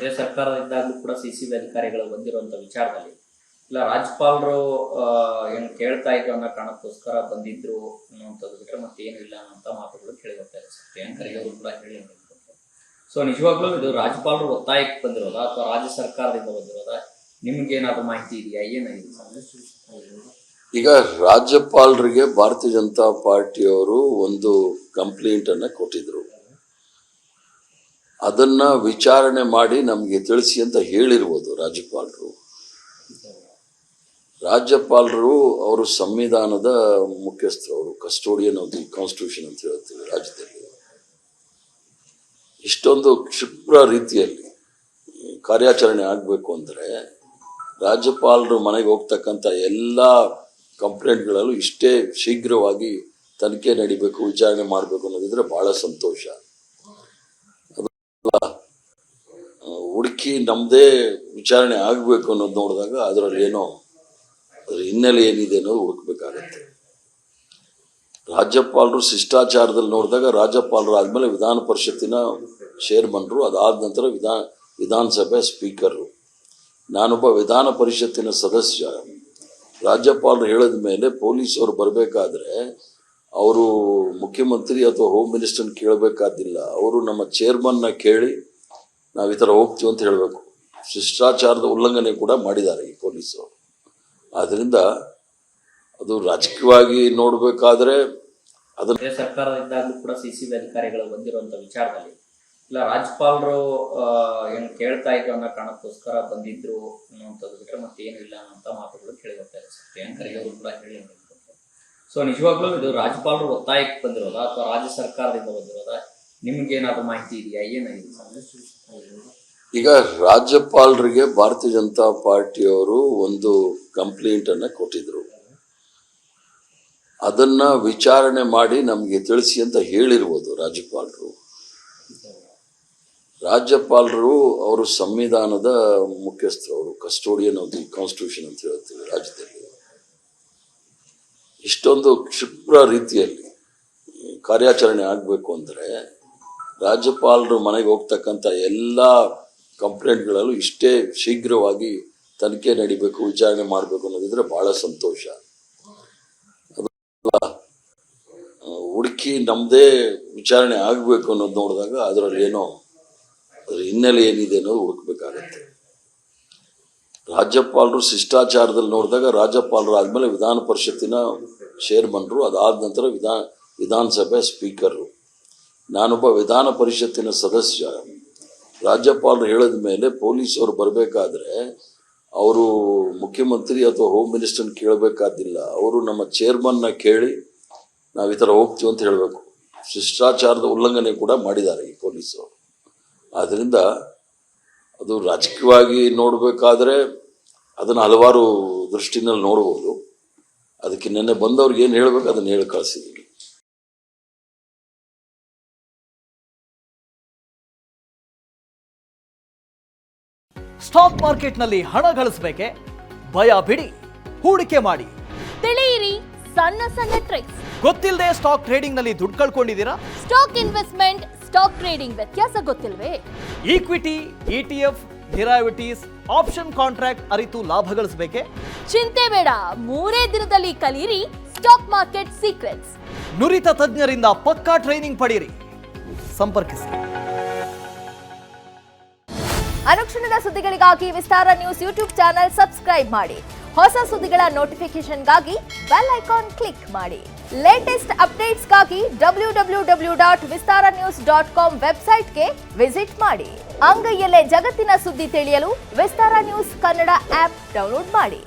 ಇದೇ ಸರ್ಕಾರದಿಂದಾಗಲೂ ಕೂಡ ಸಿಸಿಬಿ ಅಧಿಕಾರಿಗಳು ಬಂದಿರುವಂತ ವಿಚಾರದಲ್ಲಿ ಇಲ್ಲ ರಾಜ್ಯಪಾಲರು ಏನು ಕೇಳ್ತಾ ಇದ್ರು ಅನ್ನೋ ಕಾರಣಕ್ಕೋಸ್ಕರ ಬಂದಿದ್ರು ಅನ್ನುವಂಥದ್ದು ಬಿಟ್ಟರೆ ಮತ್ತೆ ಏನಿಲ್ಲ ಅನ್ನೋಂಥ ಮಾತುಗಳು ಕೇಳಿ ಬರ್ತಾ ಇದೆ. ಪ್ರಿಯಾಂಕರಿಗೆ ಅವರು ಕೂಡ ಹೇಳಿ ಸೊ ನಿಜವಾಗ್ಲೂ ಇದು ರಾಜ್ಯಪಾಲರು ಒತ್ತಾಯಕ್ಕೆ ಬಂದಿರೋದಾ ಅಥವಾ ರಾಜ್ಯ ಸರ್ಕಾರದಿಂದ ಬಂದಿರೋದಾ? ನಿಮ್ಗೇನಾದ್ರು ಮಾಹಿತಿ ಇದೆಯಾ? ಏನಾಗಿದೆ? ಈಗ ರಾಜ್ಯಪಾಲರಿಗೆ ಭಾರತೀಯ ಜನತಾ ಪಾರ್ಟಿಯವರು ಒಂದು ಕಂಪ್ಲೇಂಟ್ ಅನ್ನ ಕೊಟ್ಟಿದ್ರು. ಅದನ್ನ ವಿಚಾರಣೆ ಮಾಡಿ ನಮಗೆ ತಿಳಿಸಿ ಅಂತ ಹೇಳಿರ್ಬೋದು ರಾಜ್ಯಪಾಲರು. ಅವರು ಸಂವಿಧಾನದ ಮುಖ್ಯಸ್ಥರು, ಅವರು ಕಸ್ಟೋಡಿಯನ್ ಆಫ್ ದಿ ಕಾನ್ಸ್ಟಿಟ್ಯೂಷನ್ ಅಂತ ಹೇಳ್ತೀವಿ ರಾಜ್ಯದಲ್ಲಿ. ಇಷ್ಟೊಂದು ಕ್ಷಿಪ್ರ ರೀತಿಯಲ್ಲಿ ಕಾರ್ಯಾಚರಣೆ ಆಗಬೇಕು ಅಂದರೆ ರಾಜ್ಯಪಾಲರು ಮನೆಗೆ ಹೋಗ್ತಕ್ಕಂಥ ಎಲ್ಲ ಕಂಪ್ಲೇಂಟ್ಗಳಲ್ಲೂ ಇಷ್ಟೇ ಶೀಘ್ರವಾಗಿ ತನಿಖೆ ನಡಿಬೇಕು, ವಿಚಾರಣೆ ಮಾಡಬೇಕು ಅನ್ನೋದಿದ್ರೆ ಬಹಳ ಸಂತೋಷ. ಹುಡುಕಿ ನಮ್ಮದೇ ವಿಚಾರಣೆ ಆಗಬೇಕು ಅನ್ನೋದು ನೋಡಿದಾಗ ಅದರಲ್ಲಿ ಏನೋ ಅದ್ರ ಹಿನ್ನೆಲೆ ಏನಿದೆ ಅನ್ನೋದು ಹುಡುಕ್ಬೇಕಾಗತ್ತೆ. ರಾಜ್ಯಪಾಲರು ಶಿಷ್ಟಾಚಾರದಲ್ಲಿ ನೋಡಿದಾಗ ರಾಜ್ಯಪಾಲರು ಆದ್ಮೇಲೆ ವಿಧಾನ ಪರಿಷತ್ತಿನ ಚೇರ್ಮನ್ರು, ಅದಾದ ನಂತರ ವಿಧಾನಸಭೆ ಸ್ಪೀಕರು. ನಾನೊಬ್ಬ ವಿಧಾನ ಪರಿಷತ್ತಿನ ಸದಸ್ಯ. ರಾಜ್ಯಪಾಲರು ಹೇಳಿದ ಮೇಲೆ ಪೊಲೀಸವರು ಬರಬೇಕಾದ್ರೆ ಅವರು ಮುಖ್ಯಮಂತ್ರಿ ಅಥವಾ ಹೋಮ್ ಮಿನಿಸ್ಟರ್ನ ಕೇಳಬೇಕಾದಿಲ್ಲ. ಅವರು ನಮ್ಮ ಚೇರ್ಮನ್ನ ಕೇಳಿ ನಾವು ಈ ಥರ ಹೋಗ್ತೀವಿ ಅಂತ ಹೇಳಬೇಕು. ಶಿಷ್ಟಾಚಾರದ ಉಲ್ಲಂಘನೆ ಕೂಡ ಮಾಡಿದ್ದಾರೆ ಈ ಪೊಲೀಸರು. ಆದ್ದರಿಂದ ಅದು ರಾಜಕೀಯವಾಗಿ ನೋಡಬೇಕಾದ್ರೆ ಅದನ್ನ ಸರ್ಕಾರದಿಂದಾಗಲೂ ಕೂಡ ಸಿಸಿಬಿ ಅಧಿಕಾರಿಗಳು ಬಂದಿರುವಂತ ವಿಚಾರದಲ್ಲಿ ಇಲ್ಲ ರಾಜ್ಯಪಾಲರು ಏನು ಕೇಳ್ತಾ ಇದ್ರು ಅನ್ನೋ ಕಾರಣಕ್ಕೋಸ್ಕರ ಬಂದಿದ್ರು ಅನ್ನುವಂಥದ್ದು ಬಿಟ್ಟರೆ ಮತ್ತೆ ಏನಿಲ್ಲ ಅನ್ನೋಂಥ ಮಾತುಗಳು ಕೇಳಿ ಬರ್ತಾ ಇದೆ. ಪ್ರಿಯಾಂಕರಿಗೆ ಅವರು ಕೂಡ ಹೇಳಿ ಸೊ ನಿಜವಾಗ್ಲೂ ಇದು ರಾಜ್ಯಪಾಲರು ಒತ್ತಾಯಕ್ಕೆ ಬಂದಿರೋದಾ ಅಥವಾ ರಾಜ್ಯ ಸರ್ಕಾರದಿಂದ ಬಂದಿರೋದಾ? ನಿಮ್ಗೇನಾದ್ರು ಮಾಹಿತಿ ಇದೆಯಾ? ಏನಾಗಿದೆ? ಈಗ ರಾಜ್ಯಪಾಲರಿಗೆ ಭಾರತೀಯ ಜನತಾ ಪಾರ್ಟಿಯವರು ಒಂದು ಕಂಪ್ಲೇಂಟ್ ಅನ್ನ ಕೊಟ್ಟಿದ್ರು. ಅದನ್ನ ವಿಚಾರಣೆ ಮಾಡಿ ನಮಗೆ ತಿಳಿಸಿ ಅಂತ ಹೇಳಿರ್ಬೋದು ರಾಜ್ಯಪಾಲರು. ಅವರು ಸಂವಿಧಾನದ ಮುಖ್ಯಸ್ಥರು, ಅವರು ಕಸ್ಟೋಡಿಯನ್ ಆಫ್ ದಿ ಕಾನ್ಸ್ಟಿಟ್ಯೂಷನ್ ಅಂತ ಹೇಳ್ತೀವಿ ರಾಜ್ಯದಲ್ಲಿ. ಇಷ್ಟೊಂದು ಕ್ಷಿಪ್ರ ರೀತಿಯಲ್ಲಿ ಕಾರ್ಯಾಚರಣೆ ಆಗಬೇಕು ಅಂದರೆ ರಾಜ್ಯಪಾಲರು ಮನೆಗೆ ಹೋಗ್ತಕ್ಕಂಥ ಎಲ್ಲ ಕಂಪ್ಲೇಂಟ್ಗಳಲ್ಲೂ ಇಷ್ಟೇ ಶೀಘ್ರವಾಗಿ ತನಿಖೆ ನಡಿಬೇಕು, ವಿಚಾರಣೆ ಮಾಡಬೇಕು ಅನ್ನೋದಿದ್ರೆ ಬಹಳ ಸಂತೋಷ. ಹುಡುಕಿ ನಮ್ಮದೇ ವಿಚಾರಣೆ ಆಗಬೇಕು ಅನ್ನೋದು ನೋಡಿದಾಗ ಅದರಲ್ಲಿ ಏನೋ ಅದ್ರ ಹಿನ್ನೆಲೆ ಏನಿದೆ ಅನ್ನೋದು ಹುಡುಕ್ಬೇಕಾಗತ್ತೆ. ರಾಜ್ಯಪಾಲರು ಶಿಷ್ಟಾಚಾರದಲ್ಲಿ ನೋಡಿದಾಗ ರಾಜ್ಯಪಾಲರು ಆದ್ಮೇಲೆ ವಿಧಾನ ಪರಿಷತ್ತಿನ ಚೇರ್ಮನ್ರು, ಅದಾದ ನಂತರ ವಿಧಾನಸಭೆ ಸ್ಪೀಕರು. ನಾನೊಬ್ಬ ವಿಧಾನ ಪರಿಷತ್ತಿನ ಸದಸ್ಯ. ರಾಜ್ಯಪಾಲರು ಹೇಳಿದ ಮೇಲೆ ಪೊಲೀಸವರು ಬರಬೇಕಾದ್ರೆ ಅವರು ಮುಖ್ಯಮಂತ್ರಿ ಅಥವಾ ಹೋಮ್ ಮಿನಿಸ್ಟರ್ನ ಕೇಳಬೇಕಾದಿಲ್ಲ. ಅವರು ನಮ್ಮ ಚೇರ್ಮನ್ನ ಕೇಳಿ ನಾವು ಈ ಥರ ಹೋಗ್ತೀವಿ ಅಂತ ಹೇಳಬೇಕು. ಶಿಷ್ಟಾಚಾರದ ಉಲ್ಲಂಘನೆ ಕೂಡ ಮಾಡಿದ್ದಾರೆ ಈ ಪೊಲೀಸರು. ಆದ್ದರಿಂದ ಅದು ರಾಜಕೀಯವಾಗಿ ನೋಡಬೇಕಾದ್ರೆ ಅದನ್ನು ಹಲವಾರು ದೃಷ್ಟಿನಲ್ಲಿ ನೋಡ್ಬೋದು. ಅದಕ್ಕೆ ನೆನ್ನೆ ಬಂದವ್ರಿಗೆ ಏನು ಹೇಳಬೇಕು ಅದನ್ನು ಹೇಳಿ ಕಳಿಸಿದ್ದೀವಿ. ಸ್ಟಾಕ್ ಮಾರ್ಕೆಟ್ನಲ್ಲಿ ಹಣ ಗಳಿಸಬೇಕೆ? ಭಯ ಬಿಡಿ, ಹೂಡಿಕೆ ಮಾಡಿ. ತಿಳಿಯಿರಿ ಸಣ್ಣ ಸಣ್ಣ ಟ್ರಿಕ್ಸ್. ಗೊತ್ತಿಲ್ಲದೆ ಸ್ಟಾಕ್ ಟ್ರೇಡಿಂಗ್ ನಲ್ಲಿ ದುಡ್ಡು ಕಳ್ಕೊಂಡಿದ್ದೀರಾ? ಸ್ಟಾಕ್ ಇನ್ವೆಸ್ಟ್ಮೆಂಟ್, ಸ್ಟಾಕ್ ಟ್ರೇಡಿಂಗ್ ವ್ಯತ್ಯಾಸ ಗೊತ್ತಿಲ್ವೇ? Equity, ETF, derivatives, option contract ಅರಿತು ಲಾಭ ಗಳಿಸಬೇಕೆ? ಚಿಂತೆ ಬೇಡ, 3 ದಿನದಲ್ಲಿ ಕಲಿಯಿರಿ ಸ್ಟಾಕ್ ಮಾರ್ಕೆಟ್ ಸೀಕ್ರೆಟ್ಸ್. ನುರಿತ ತಜ್ಞರಿಂದ ಪಕ್ಕಾ ಟ್ರೈನಿಂಗ್ ಪಡೆಯಿರಿ. ಸಂಪರ್ಕಿಸಿ. ಅನುಕ್ಷಣದ ಸುದ್ದಿಗಳಿಗಾಗಿ ವಿಸ್ತಾರ ನ್ಯೂಸ್ ಯೂಟ್ಯೂಬ್ ಚಾನೆಲ್ ಸಬ್ಸ್ಕ್ರೈಬ್ ಮಾಡಿ. ಹೊಸ ಸುದ್ದಿಗಳ ನೋಟಿಫಿಕೇಶನ್ಗಾಗಿ ಬೆಲ್ ಐಕಾನ್ ಕ್ಲಿಕ್ ಮಾಡಿ. ಲೇಟೆಸ್ಟ್ ಅಪ್ಡೇಟ್ಸ್ಗಾಗಿ www.vistaranews.com ವೆಬ್ಸೈಟ್ಗೆ ವಿಸಿಟ್ ಮಾಡಿ. ಅಂಗೈಯಲ್ಲೇ ಜಗತ್ತಿನ ಸುದ್ದಿ ತಿಳಿಯಲು ವಿಸ್ತಾರ ನ್ಯೂಸ್ ಕನ್ನಡ ಆಪ್ ಡೌನ್ಲೋಡ್ ಮಾಡಿ.